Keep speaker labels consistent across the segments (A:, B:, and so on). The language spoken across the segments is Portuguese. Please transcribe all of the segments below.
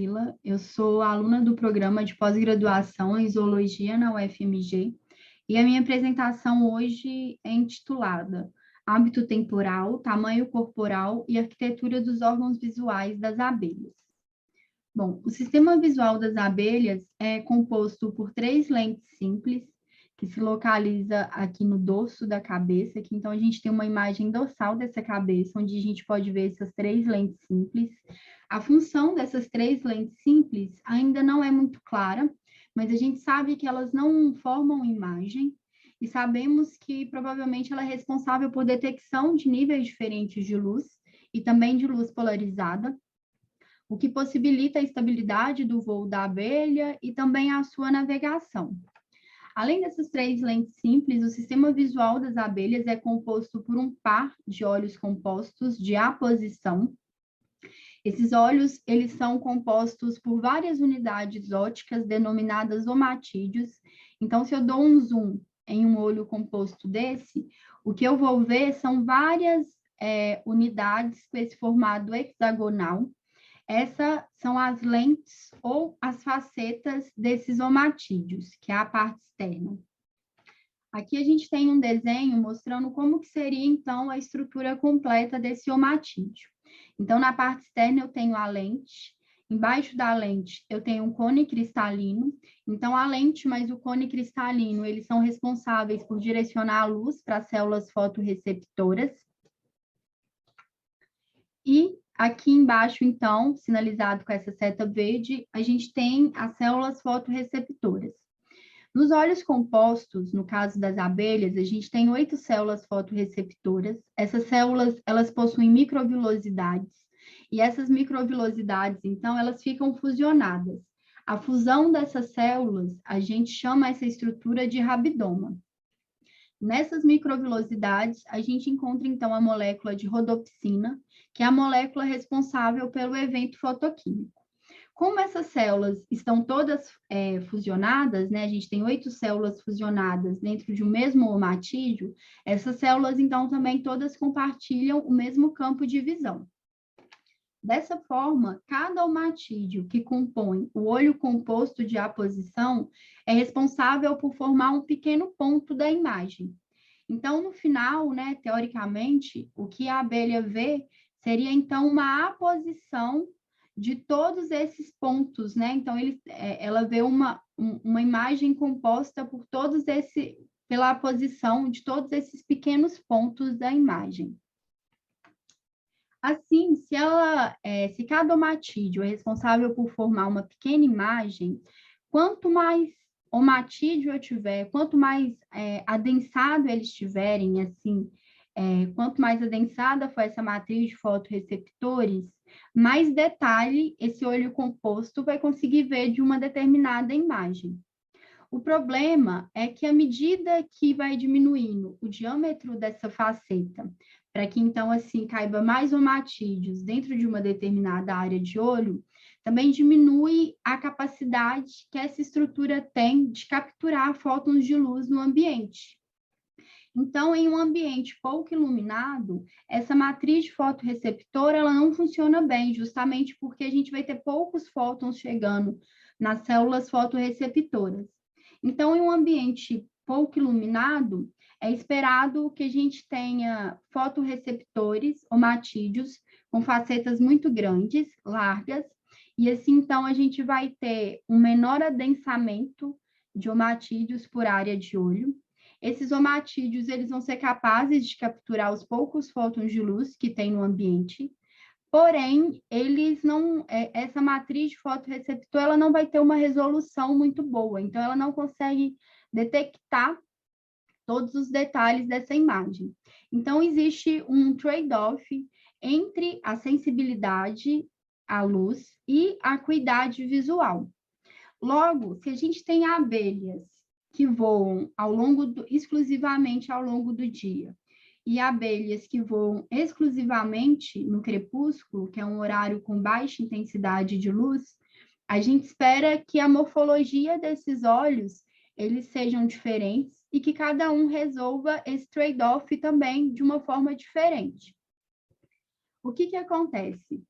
A: Priscila, eu sou aluna do programa de pós-graduação em Zoologia na UFMG e a minha apresentação hoje é intitulada Hábito Temporal, Tamanho Corporal e Arquitetura dos Órgãos Visuais das Abelhas. Bom, o sistema visual das abelhas é composto por 3 lentes simples, que se localiza aqui no dorso da cabeça, aqui, então a gente tem uma imagem dorsal dessa cabeça, onde a gente pode ver essas 3 lentes simples. A função dessas 3 lentes simples ainda não é muito clara, mas a gente sabe que elas não formam imagem, e sabemos que provavelmente ela é responsável por detecção de níveis diferentes de luz, e também de luz polarizada, o que possibilita a estabilidade do voo da abelha e também a sua navegação. Além dessas 3 lentes simples, o sistema visual das abelhas é composto por um par de olhos compostos de aposição. Esses olhos, eles são compostos por várias unidades ópticas denominadas omatídeos. Então, se eu dou um zoom em um olho composto desse, o que eu vou ver são várias unidades com esse formato hexagonal. Essas são as lentes ou as facetas desses omatídeos, que é a parte externa. Aqui a gente tem um desenho mostrando como que seria, então, a estrutura completa desse omatídeo. Então, na parte externa eu tenho a lente, embaixo da lente eu tenho um cone cristalino. Então, a lente mais o cone cristalino, eles são responsáveis por direcionar a luz para as células fotorreceptoras. E aqui embaixo, então, sinalizado com essa seta verde, a gente tem as células fotorreceptoras. Nos olhos compostos, no caso das abelhas, a gente tem 8 células fotorreceptoras. Essas células, elas possuem microvilosidades, e essas microvilosidades, então, elas ficam fusionadas. A fusão dessas células, a gente chama essa estrutura de rabidoma. Nessas microvilosidades, a gente encontra, então, a molécula de rodopsina, que é a molécula responsável pelo evento fotoquímico. Como essas células estão todas fusionadas, né, a gente tem 8 células fusionadas dentro de um mesmo omatídeo, essas células, então, também todas compartilham o mesmo campo de visão. Dessa forma, cada omatídeo que compõe o olho composto de aposição é responsável por formar um pequeno ponto da imagem. Então, no final, né, teoricamente, o que a abelha vê seria, então, uma aposição de todos esses pontos, né? Então, ela vê uma imagem composta por pela aposição de todos esses pequenos pontos da imagem. Assim, se cada omatídeo é responsável por formar uma pequena imagem, quanto mais omatídeo eu tiver, quanto mais adensado eles estiverem, assim, quanto mais adensada for essa matriz de fotorreceptores, mais detalhe esse olho composto vai conseguir ver de uma determinada imagem. O problema é que à medida que vai diminuindo o diâmetro dessa faceta, para que então assim caiba mais omatídeos dentro de uma determinada área de olho, também diminui a capacidade que essa estrutura tem de capturar fótons de luz no ambiente. Então, em um ambiente pouco iluminado, essa matriz de fotorreceptor ela não funciona bem, justamente porque a gente vai ter poucos fótons chegando nas células fotorreceptoras. Então, em um ambiente pouco iluminado, é esperado que a gente tenha fotorreceptores, omatídeos, com facetas muito grandes, largas, e assim, então, a gente vai ter um menor adensamento de omatídeos por área de olho. Esses omatídeos, eles vão ser capazes de capturar os poucos fótons de luz que tem no ambiente, porém, essa matriz de fotorreceptor, ela não vai ter uma resolução muito boa, então ela não consegue detectar todos os detalhes dessa imagem. Então, existe um trade-off entre a sensibilidade à luz e a acuidade visual. Logo, se a gente tem abelhas que voam exclusivamente ao longo do dia, e abelhas que voam exclusivamente no crepúsculo, que é um horário com baixa intensidade de luz, a gente espera que a morfologia desses olhos eles sejam diferentes e que cada um resolva esse trade-off também de uma forma diferente. O que acontece?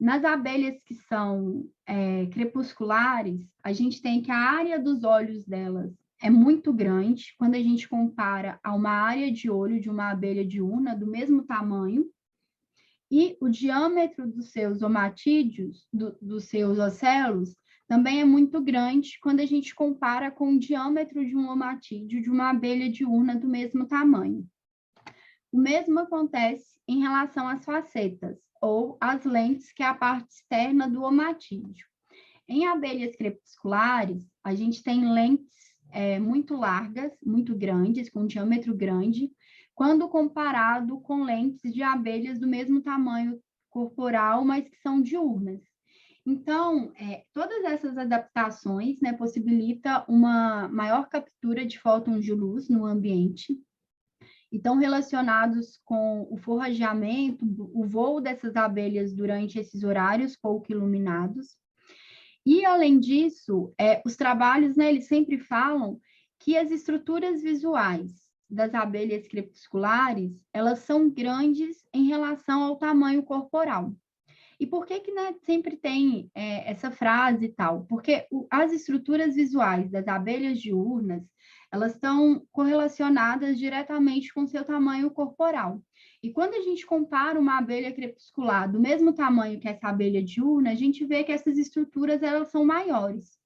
A: Nas abelhas que são crepusculares, a gente tem que a área dos olhos delas é muito grande quando a gente compara a uma área de olho de uma abelha diurna do mesmo tamanho, e o diâmetro dos seus omatídeos, dos seus ocelos, também é muito grande quando a gente compara com o diâmetro de um omatídeo de uma abelha diurna do mesmo tamanho. O mesmo acontece em relação às facetas, ou às lentes, que é a parte externa do omatídeo. Em abelhas crepusculares, a gente tem lentes muito largas, muito grandes, com diâmetro grande, quando comparado com lentes de abelhas do mesmo tamanho corporal, mas que são diurnas. Então, todas essas adaptações, né, possibilitam uma maior captura de fótons de luz no ambiente, e estão relacionados com o forrageamento, o voo dessas abelhas durante esses horários pouco iluminados. E, além disso, os trabalhos, né, eles sempre falam que as estruturas visuais das abelhas crepusculares, elas são grandes em relação ao tamanho corporal. E por que né, sempre tem essa frase e tal? Porque as estruturas visuais das abelhas diurnas, elas estão correlacionadas diretamente com seu tamanho corporal. E quando a gente compara uma abelha crepuscular do mesmo tamanho que essa abelha diurna, a gente vê que essas estruturas elas são maiores.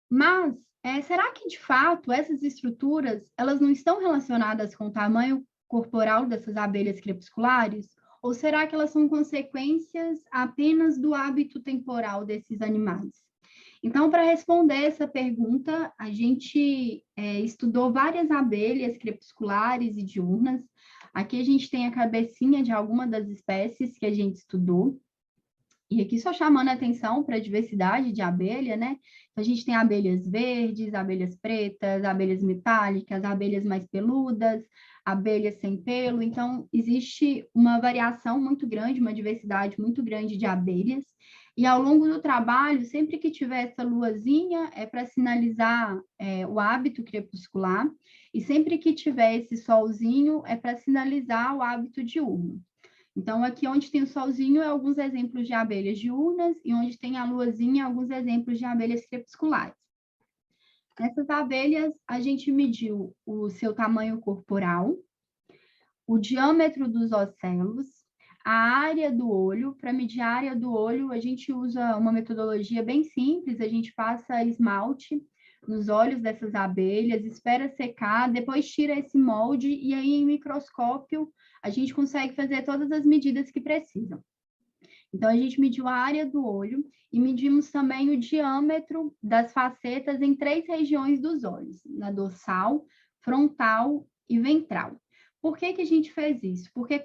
A: Mas será que de fato essas estruturas elas não estão relacionadas com o tamanho corporal dessas abelhas crepusculares? Ou será que elas são consequências apenas do hábito temporal desses animais? Então, para responder essa pergunta, a gente estudou várias abelhas crepusculares e diurnas. Aqui a gente tem a cabecinha de alguma das espécies que a gente estudou. E aqui só chamando a atenção para a diversidade de abelha, né? Então, a gente tem abelhas verdes, abelhas pretas, abelhas metálicas, abelhas mais peludas, abelhas sem pelo. Então, existe uma variação muito grande, uma diversidade muito grande de abelhas. E ao longo do trabalho, sempre que tiver essa luazinha, é para sinalizar o hábito crepuscular. E sempre que tiver esse solzinho, é para sinalizar o hábito diurno. Então, aqui onde tem o solzinho, é alguns exemplos de abelhas diurnas, e onde tem a luazinha, alguns exemplos de abelhas crepusculares. Nessas abelhas, a gente mediu o seu tamanho corporal, o diâmetro dos ocelos, a área do olho. Para medir a área do olho, a gente usa uma metodologia bem simples, a gente passa esmalte nos olhos dessas abelhas, espera secar, depois tira esse molde, e aí em microscópio a gente consegue fazer todas as medidas que precisam. Então, a gente mediu a área do olho e medimos também o diâmetro das facetas em 3 regiões dos olhos, na dorsal, frontal e ventral. Por que a gente fez isso? Porque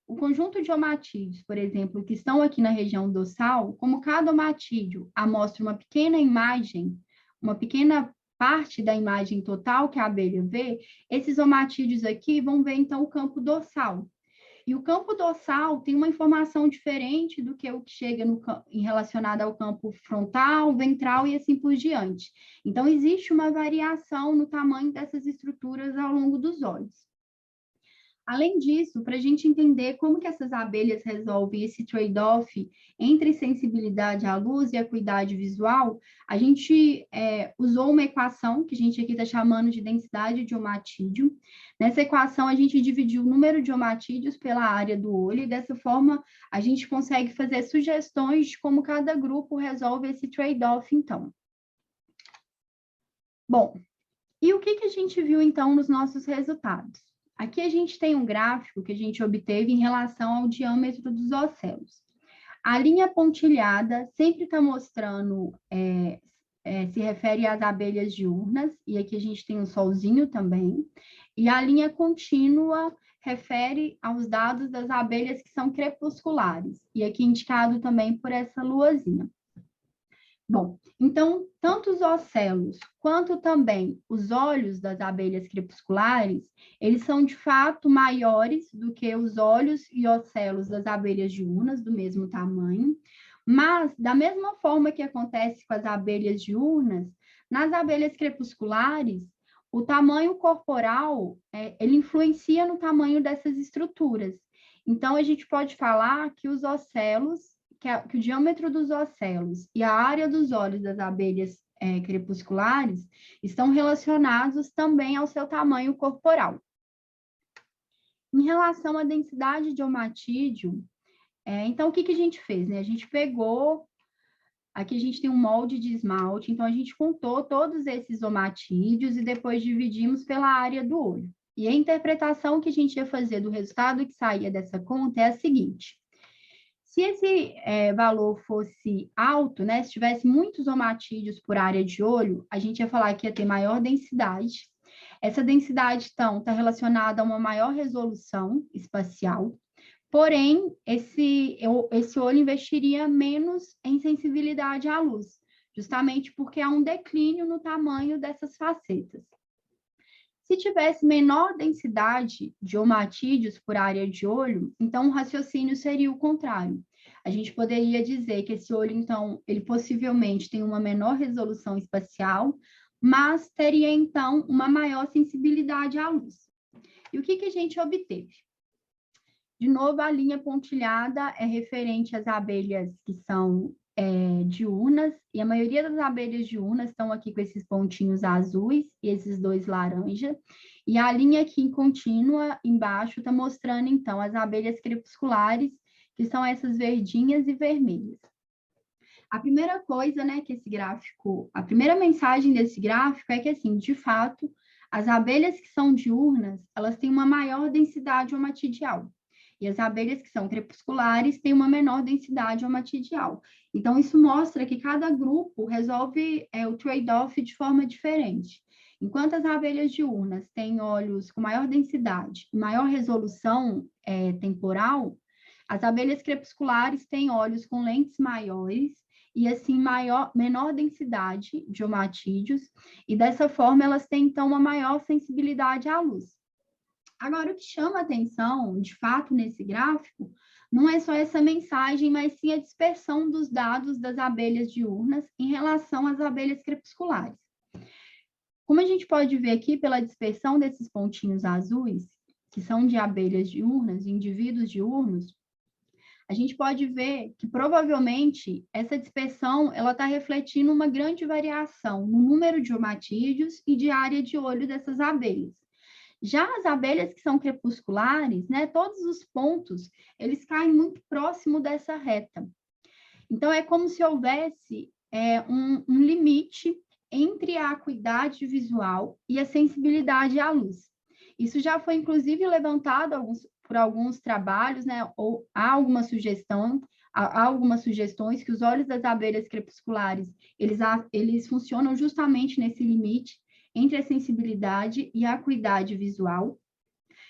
A: o conjunto de omatídeos, por exemplo, que estão aqui na região dorsal, como cada omatídeo amostra uma pequena imagem, uma pequena parte da imagem total que a abelha vê, esses omatídeos aqui vão ver, então, o campo dorsal. E o campo dorsal tem uma informação diferente do que o que chega relacionado ao campo frontal, ventral e assim por diante. Então, existe uma variação no tamanho dessas estruturas ao longo dos olhos. Além disso, para a gente entender como que essas abelhas resolvem esse trade-off entre sensibilidade à luz e acuidade visual, a gente usou uma equação que a gente aqui está chamando de densidade de omatídeo. Nessa equação, a gente dividiu o número de omatídeos pela área do olho, e dessa forma a gente consegue fazer sugestões de como cada grupo resolve esse trade-off, então. Bom, e o que a gente viu, então, nos nossos resultados? Aqui a gente tem um gráfico que a gente obteve em relação ao diâmetro dos ocelos. A linha pontilhada sempre está mostrando, se refere às abelhas diurnas, e aqui a gente tem um solzinho também, e a linha contínua refere aos dados das abelhas que são crepusculares, e aqui indicado também por essa luazinha. Bom, então, tanto os ocelos quanto também os olhos das abelhas crepusculares, eles são de fato maiores do que os olhos e ocelos das abelhas diurnas, do mesmo tamanho, mas da mesma forma que acontece com as abelhas diurnas, nas abelhas crepusculares, o tamanho corporal, ele influencia no tamanho dessas estruturas. Então, a gente pode falar que os ocelos, que o diâmetro dos ocelos e a área dos olhos das abelhas crepusculares estão relacionados também ao seu tamanho corporal. Em relação à densidade de omatídeo, então, o que a gente fez? Né? A gente pegou, aqui a gente tem um molde de esmalte, então a gente contou todos esses omatídeos e depois dividimos pela área do olho. E a interpretação que a gente ia fazer do resultado que saía dessa conta é a seguinte: se esse valor fosse alto, né, se tivesse muitos omatídeos por área de olho, a gente ia falar que ia ter maior densidade. Essa densidade, então, está relacionada a uma maior resolução espacial. Porém, esse olho investiria menos em sensibilidade à luz, justamente porque há um declínio no tamanho dessas facetas. Se tivesse menor densidade de omatídeos por área de olho, então o raciocínio seria o contrário. A gente poderia dizer que esse olho, então, ele possivelmente tem uma menor resolução espacial, mas teria, então, uma maior sensibilidade à luz. E o que a gente obteve? De novo, a linha pontilhada é referente às abelhas que são diurnas, e a maioria das abelhas diurnas estão aqui com esses pontinhos azuis e esses dois laranja, e a linha aqui contínua embaixo está mostrando, então, as abelhas crepusculares, que são essas verdinhas e vermelhas. A primeira coisa, né, que esse gráfico, a primeira mensagem desse gráfico é que, assim, de fato, as abelhas que são diurnas, elas têm uma maior densidade omatidial. E as abelhas que são crepusculares têm uma menor densidade omatidial. Então, isso mostra que cada grupo resolve o trade-off de forma diferente. Enquanto as abelhas diurnas têm olhos com maior densidade, maior resolução temporal, as abelhas crepusculares têm olhos com lentes maiores e, assim, menor densidade de omatídeos, e dessa forma elas têm, então, uma maior sensibilidade à luz. Agora, o que chama a atenção, de fato, nesse gráfico, não é só essa mensagem, mas sim a dispersão dos dados das abelhas diurnas em relação às abelhas crepusculares. Como a gente pode ver aqui pela dispersão desses pontinhos azuis, que são de abelhas diurnas, de indivíduos diurnos, a gente pode ver que provavelmente essa dispersão ela está refletindo uma grande variação no número de omatídeos e de área de olho dessas abelhas. Já as abelhas que são crepusculares, né, todos os pontos, eles caem muito próximo dessa reta. Então, é como se houvesse um limite entre a acuidade visual e a sensibilidade à luz. Isso já foi, inclusive, levantado por alguns trabalhos, né, ou há algumas sugestões que os olhos das abelhas crepusculares, eles funcionam justamente nesse limite entre a sensibilidade e a acuidade visual.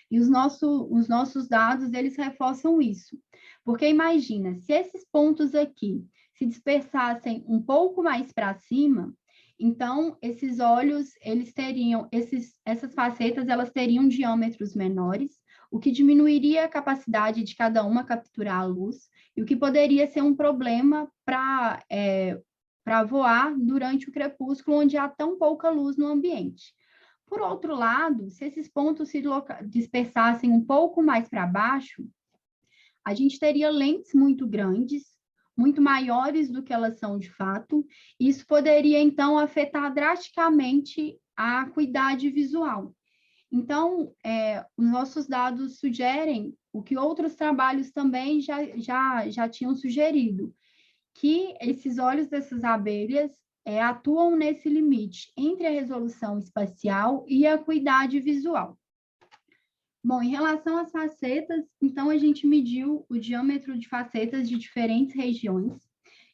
A: E os nossos dados, eles reforçam isso. Porque imagina, se esses pontos aqui se dispersassem um pouco mais para cima, então esses olhos, eles teriam, essas facetas, elas teriam diâmetros menores, o que diminuiria a capacidade de cada uma capturar a luz, e o que poderia ser um problema para voar durante o crepúsculo, onde há tão pouca luz no ambiente. Por outro lado, se esses pontos se dispersassem um pouco mais para baixo, a gente teria lentes muito grandes, muito maiores do que elas são de fato, e isso poderia, então, afetar drasticamente a acuidade visual. Então, os nossos dados sugerem o que outros trabalhos também já tinham sugerido, que esses olhos dessas abelhas atuam nesse limite entre a resolução espacial e a acuidade visual. Bom, em relação às facetas, então a gente mediu o diâmetro de facetas de diferentes regiões,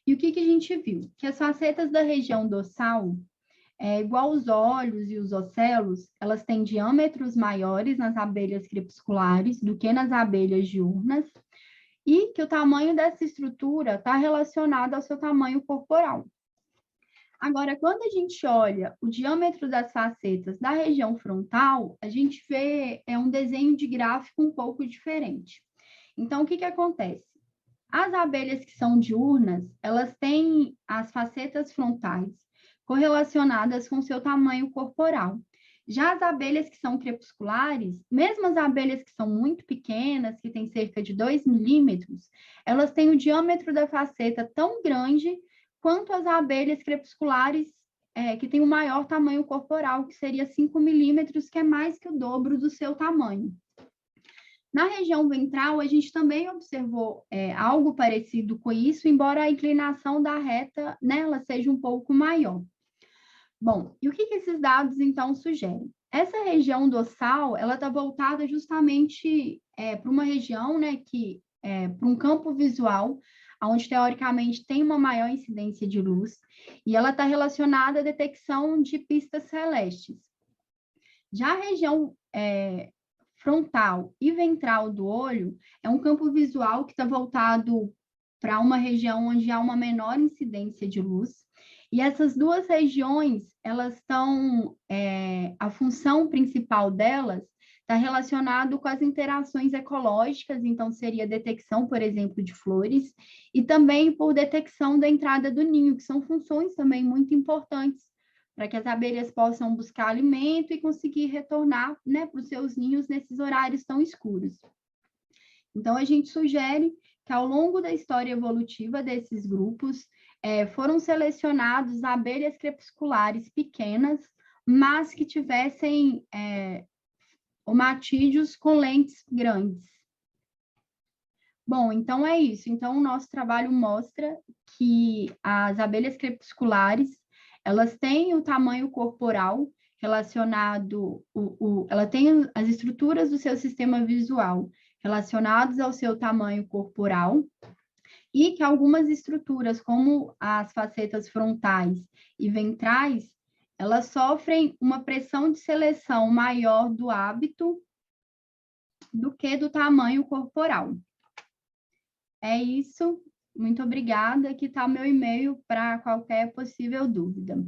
A: e o que a gente viu? Que as facetas da região dorsal, igual os olhos e os ocelos, elas têm diâmetros maiores nas abelhas crepusculares do que nas abelhas diurnas, e que o tamanho dessa estrutura está relacionado ao seu tamanho corporal. Agora, quando a gente olha o diâmetro das facetas da região frontal, a gente vê um desenho de gráfico um pouco diferente. Então, o que acontece? As abelhas que são diurnas, elas têm as facetas frontais correlacionadas com seu tamanho corporal. Já as abelhas que são crepusculares, mesmo as abelhas que são muito pequenas, que têm cerca de 2 milímetros, elas têm o diâmetro da faceta tão grande quanto as abelhas crepusculares que têm o maior tamanho corporal, que seria 5 milímetros, que é mais que o dobro do seu tamanho. Na região ventral, a gente também observou algo parecido com isso, embora a inclinação da reta nela seja um pouco maior. Bom, e o que esses dados, então, sugerem? Essa região dorsal, ela está voltada justamente para uma região, né, para um campo visual, onde, teoricamente, tem uma maior incidência de luz, e ela está relacionada à detecção de pistas celestes. Já a região frontal e ventral do olho é um campo visual que está voltado para uma região onde há uma menor incidência de luz. E essas duas regiões, elas estão, a função principal delas está relacionado com as interações ecológicas, então seria detecção, por exemplo, de flores, e também por detecção da entrada do ninho, que são funções também muito importantes para que as abelhas possam buscar alimento e conseguir retornar, né, para os seus ninhos nesses horários tão escuros. Então, a gente sugere que, ao longo da história evolutiva desses grupos, foram selecionados abelhas crepusculares pequenas, mas que tivessem omatídeos com lentes grandes. Bom, então é isso. Então, o nosso trabalho mostra que as abelhas crepusculares, elas têm o tamanho corporal relacionado, ela tem as estruturas do seu sistema visual relacionados ao seu tamanho corporal, e que algumas estruturas, como as facetas frontais e ventrais, elas sofrem uma pressão de seleção maior do hábito do que do tamanho corporal. É isso. Muito obrigada. Aqui está meu e-mail para qualquer possível dúvida.